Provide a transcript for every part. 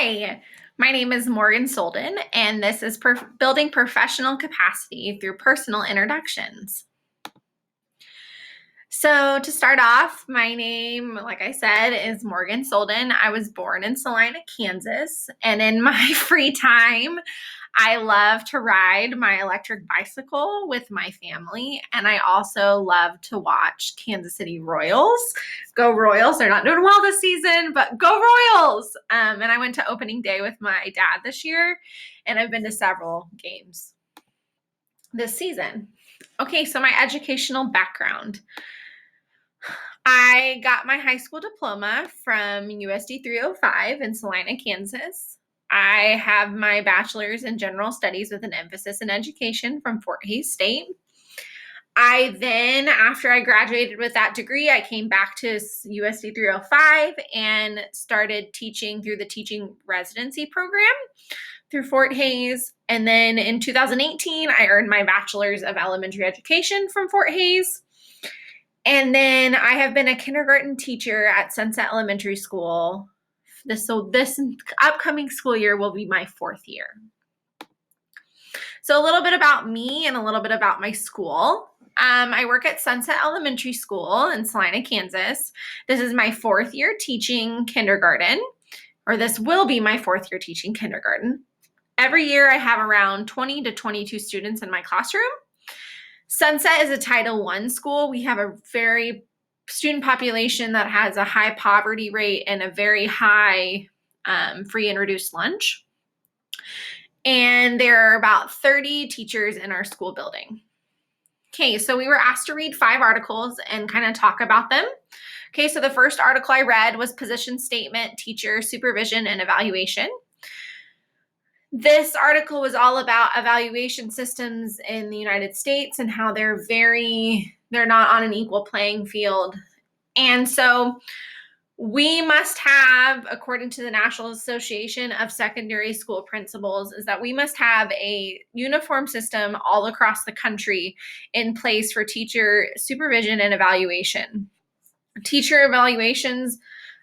Hi, my name is Morgan Solden, and this is Building Professional Capacity Through Personal Introductions. So to start off, my name, like I said, is Morgan Solden. I was born in Salina, Kansas, and in my free time, I love to ride my electric bicycle with my family, and I also love to watch Kansas City Royals. Go Royals! They're not doing well this season, but go Royals! And I went to opening day with my dad this year, and I've been to several games this season. Okay, so my educational background. I got my high school diploma from USD 305 in Salina, Kansas. I have my bachelor's in general studies with an emphasis in education from Fort Hays State. I then, after I graduated with that degree, I came back to USD 305 and started teaching through the teaching residency program through Fort Hays. And then in 2018, I earned my bachelor's of elementary education from Fort Hays. And then I have been a kindergarten teacher at Sunset Elementary School. This upcoming school year will be my 4th year. So a little bit about me and a little bit about my school. I work at Sunset Elementary School in Salina, Kansas. This is my 4th year teaching kindergarten, or this will be my 4th year teaching kindergarten. Every year I have around 20 to 22 students in my classroom. Sunset is a Title I school. We have a very student population that has a high poverty rate and a very high free and reduced lunch. And there are about 30 teachers in our school building. Okay, so we were asked to read 5 articles and kind of talk about them. Okay, so the first article I read was Position Statement, Teacher Supervision and Evaluation. This article was all about evaluation systems in the United States and how they're not on an equal playing field. And so we must have, according to the National Association of Secondary School Principals, is that we must have a uniform system all across the country in place for teacher supervision and evaluation. Teacher evaluations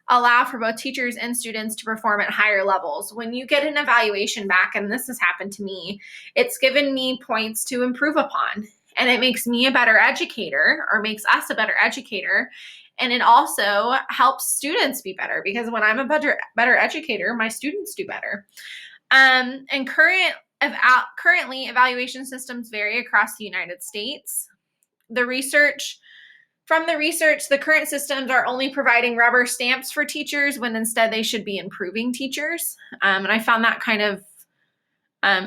allow for both teachers and students to perform at higher levels. When you get an evaluation back, and this has happened to me, it's given me points to improve upon, and it makes me a better educator, or makes us a better educator. And it also helps students be better, because when I'm a better educator, my students do better. And currently, evaluation systems vary across the United States. From the research, the current systems are only providing rubber stamps for teachers when instead they should be improving teachers. And I found that kind of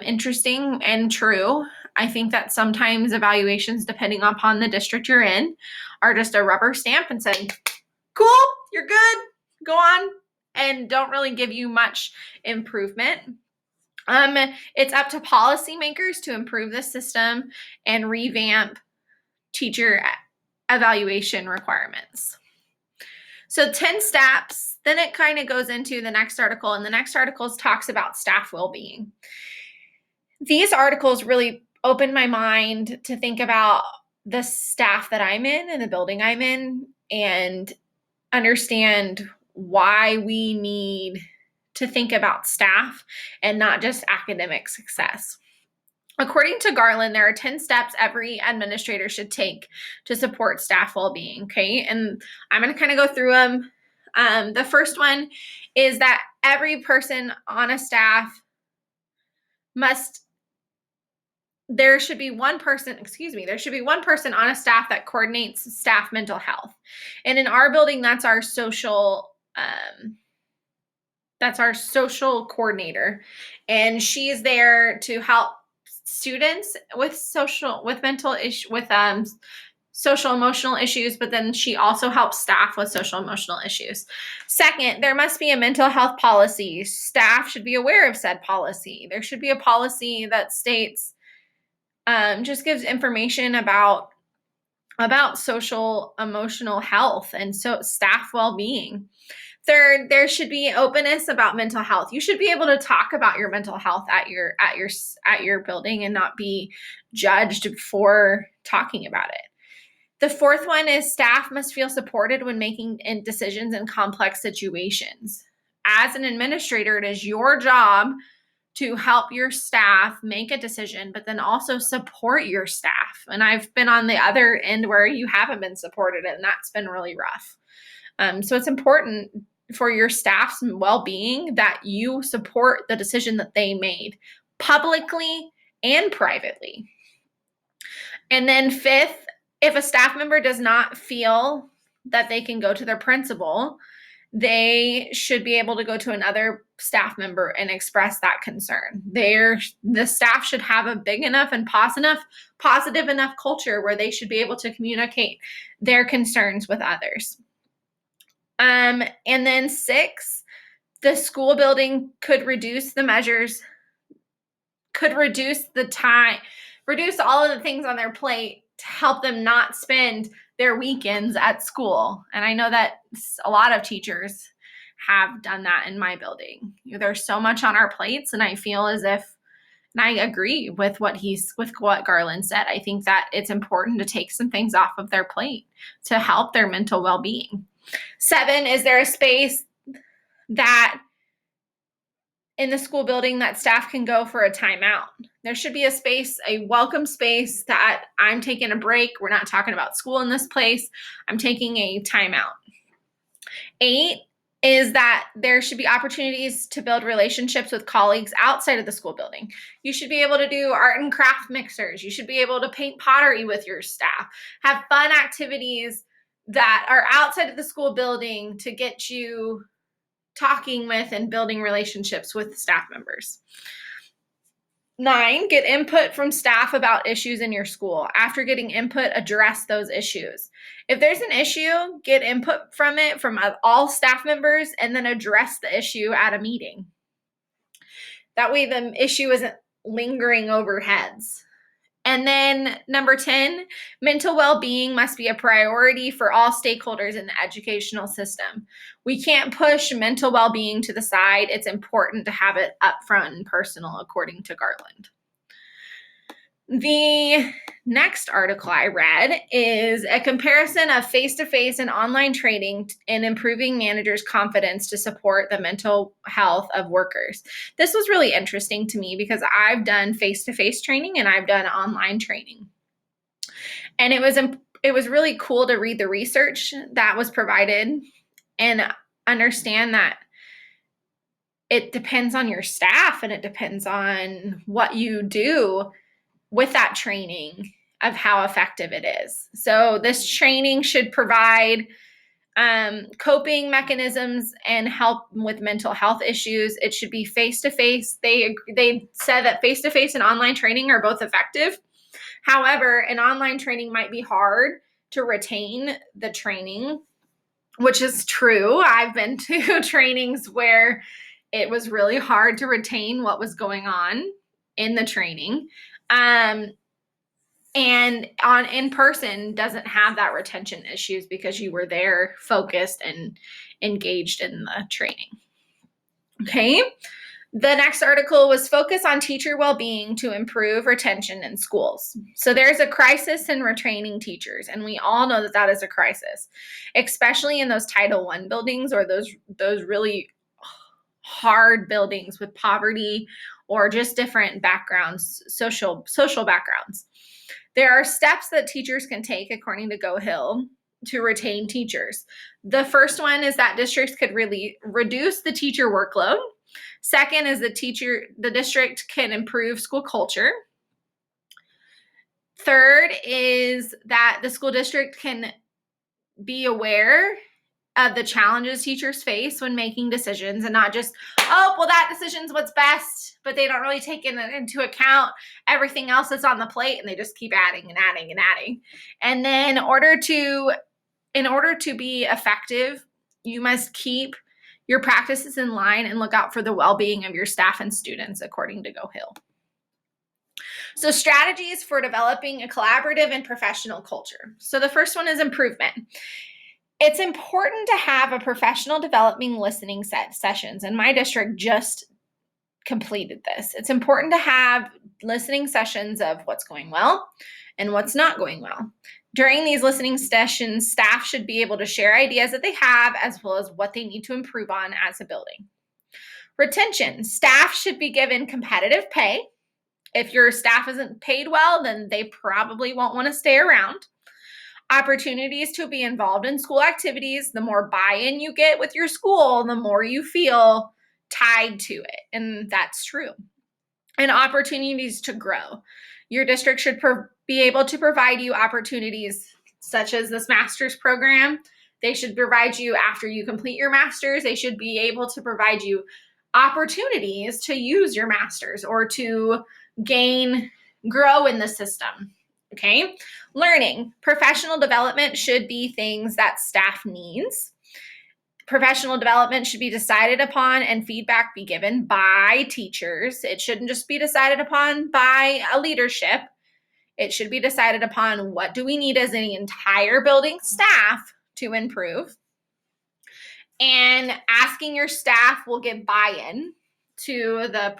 interesting and true. I think that sometimes evaluations, depending upon the district you're in, are just a rubber stamp and saying, cool, you're good, go on, and don't really give you much improvement. It's up to policymakers to improve the system and revamp teacher evaluation requirements. So 10 steps, then it kind of goes into the next article, and the next article talks about staff well-being. These articles really opened my mind to think about the staff that I'm in and the building I'm in, and understand why we need to think about staff and not just academic success. According to Garland, there are 10 steps every administrator should take to support staff well-being, okay? And I'm going to kind of go through them. The first one is that every person on a staff there should be one person on a staff that coordinates staff mental health. And in our building, that's our social coordinator. And she's there to help students with social emotional issues, but then she also helps staff with social emotional issues. Second, there must be a mental health policy. Staff should be aware of said policy. There should be a policy that states, just gives information about social emotional health and so staff well-being. Third, there should be openness about mental health. You should be able to talk about your mental health at your building and not be judged for talking about it. The fourth one is staff must feel supported when making decisions in complex situations. as an administrator, it is your job to help your staff make a decision, but then also support your staff. And I've been on the other end where you haven't been supported, and that's been really rough. So it's important for your staff's well-being that you support the decision that they made publicly and privately. And then fifth, if a staff member does not feel that they can go to their principal, they should be able to go to another staff member and express that concern. The staff should have a big enough and positive enough culture where they should be able to communicate their concerns with others. And then 6, the school building could reduce the measures, could reduce the time, reduce all of the things on their plate to help them not spend their weekends at school. And I know that a lot of teachers have done that in my building. There's so much on our plates, and I feel as if, and I agree with what Garland said. I think that it's important to take some things off of their plate to help their mental well-being. 7, is there a space that in the school building that staff can go for a timeout? There should be a space, a welcome space that I'm taking a break. We're not talking about school in this place. I'm taking a timeout. 8 is that there should be opportunities to build relationships with colleagues outside of the school building. You should be able to do art and craft mixers. You should be able to paint pottery with your staff. Have fun activities that are outside of the school building to get you talking with and building relationships with staff members. 9, get input from staff about issues in your school. After getting input, address those issues. If there's an issue, get input from it from all staff members and then address the issue at a meeting. That way the issue isn't lingering over heads. And then number 10, mental well-being must be a priority for all stakeholders in the educational system. We can't push mental well-being to the side. It's important to have it up front and personal, according to Garland. The next article I read is a comparison of face-to-face and online training in improving managers' confidence to support the mental health of workers. This was really interesting to me because I've done face-to-face training and I've done online training. And it was really cool to read the research that was provided and understand that it depends on your staff and it depends on what you do with that training of how effective it is. So this training should provide coping mechanisms and help with mental health issues. It should be face-to-face. They said that face-to-face and online training are both effective. However, an online training might be hard to retain the training, which is true. I've been to trainings where it was really hard to retain what was going on in the training. And on in person doesn't have that retention issues because you were there focused and engaged in the training. Okay. The next article was focus on teacher well-being to improve retention in schools. So there's a crisis in retraining teachers, and we all know that that is a crisis, especially in those Title I buildings or those really hard buildings with poverty or just different backgrounds, social backgrounds. There are steps that teachers can take, according to Go Hill, to retain teachers. The first one is that districts could really reduce the teacher workload. Second is the district can improve school culture. Third is that the school district can be aware of the challenges teachers face when making decisions and not just, oh, well, that decision's what's best, but they don't really take into account everything else that's on the plate and they just keep adding and adding and adding. And then in order to be effective, you must keep your practices in line and look out for the well-being of your staff and students, according to Go Hill. So strategies for developing a collaborative and professional culture. So the first one is improvement. It's important to have a professional developing listening sessions, and my district just completed this. It's important to have listening sessions of what's going well and what's not going well. During these listening sessions, staff should be able to share ideas that they have as well as what they need to improve on as a building. Retention. Staff should be given competitive pay. If your staff isn't paid well, then they probably won't want to stay around. Opportunities to be involved in school activities. The more buy-in you get with your school, the more you feel tied to it. And that's true. And opportunities to grow. Your district should be able to provide you opportunities such as this master's program. They should provide you after you complete your master's. They should be able to provide you opportunities to use your master's or to grow in the system. Okay. Learning. Professional development should be things that staff needs. Professional development should be decided upon and feedback be given by teachers. It shouldn't just be decided upon by a leadership. It should be decided upon what do we need as an entire building staff to improve. And asking your staff will give buy-in to the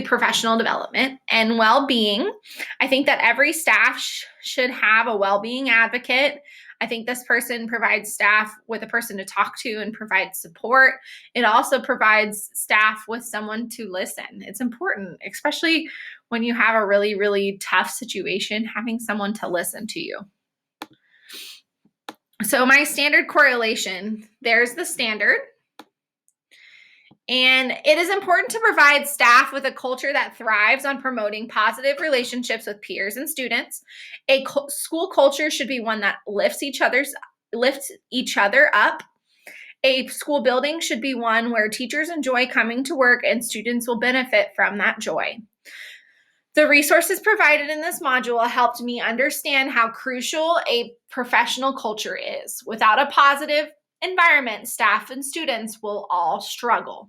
professional development and well-being. I think that every staff should have a well-being advocate. I think this person provides staff with a person to talk to and provide support. It also provides staff with someone to listen. It's important, especially when you have a really, really tough situation, having someone to listen to you. So my standard correlation, there's the standard. And it is important to provide staff with a culture that thrives on promoting positive relationships with peers and students. A school culture should be one that lifts each other up. A school building should be one where teachers enjoy coming to work and students will benefit from that joy. The resources provided in this module helped me understand how crucial a professional culture is. Without a positive environment, staff and students will all struggle.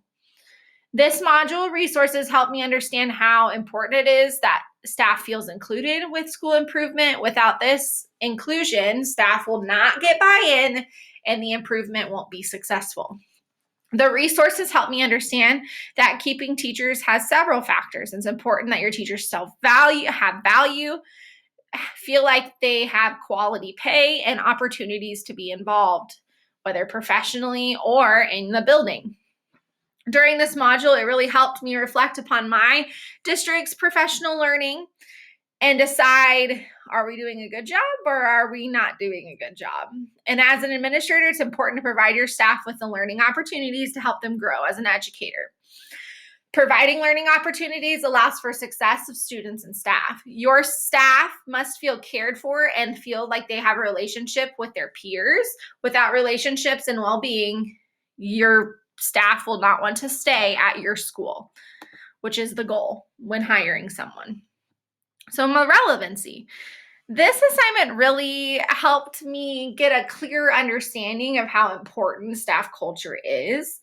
This module resources help me understand how important it is that staff feels included with school improvement. Without this inclusion, staff will not get buy-in and the improvement won't be successful. The resources help me understand that keeping teachers has several factors. It's important that your teachers have value, feel like they have quality pay and opportunities to be involved, whether professionally or in the building. During this module, it really helped me reflect upon my district's professional learning and decide, are we doing a good job or are we not doing a good job? And as an administrator, it's important to provide your staff with the learning opportunities to help them grow as an educator. Providing learning opportunities allows for success of students and staff. Your staff must feel cared for and feel like they have a relationship with their peers. Without relationships and well-being, your staff will not want to stay at your school, which is the goal when hiring someone. So my relevancy. This assignment really helped me get a clear understanding of how important staff culture is.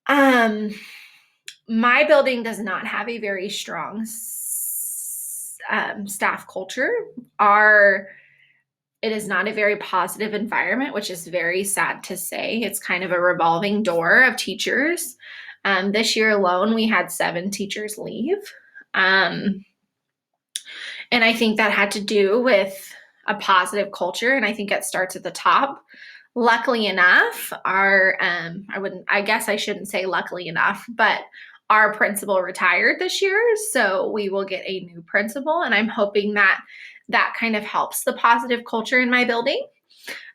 My building does not have a very strong staff culture. It is not a very positive environment, which is very sad to say. It's kind of a revolving door of teachers. This year alone, we had 7 teachers leave. And I think that had to do with a positive culture. And I think it starts at the top. Luckily enough, I guess I shouldn't say luckily enough, but our principal retired this year. So we will get a new principal. And I'm hoping that kind of helps the positive culture in my building.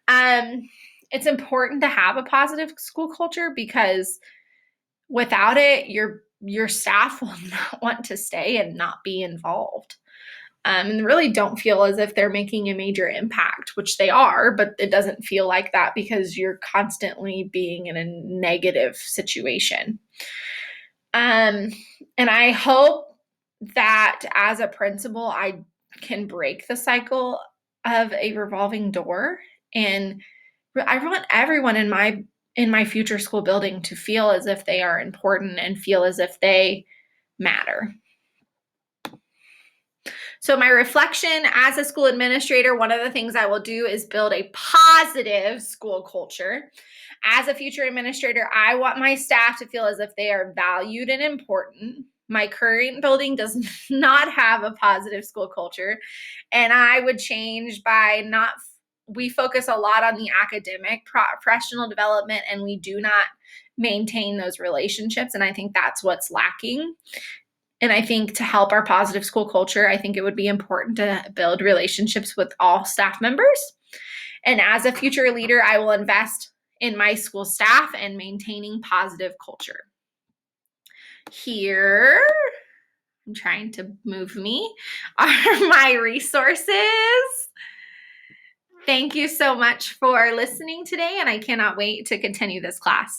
It's important to have a positive school culture because without it, your staff will not want to stay and not be involved. And really don't feel as if they're making a major impact, which they are, but it doesn't feel like that because you're constantly being in a negative situation. And I hope that as a principal, I can break the cycle of a revolving door. And I want everyone in my future school building to feel as if they are important and feel as if they matter. So my reflection as a school administrator, one of the things I will do is build a positive school culture. As a future administrator, I want my staff to feel as if they are valued and important. My current building does not have a positive school culture, and I would change by not we focus a lot on the academic professional development, and we do not maintain those relationships. And I think that's what's lacking. And I think to help our positive school culture, I think it would be important to build relationships with all staff members. And as a future leader, I will invest in my school staff and maintaining positive culture. Here, I'm trying to move me, are my resources. Thank you so much for listening today, and I cannot wait to continue this class.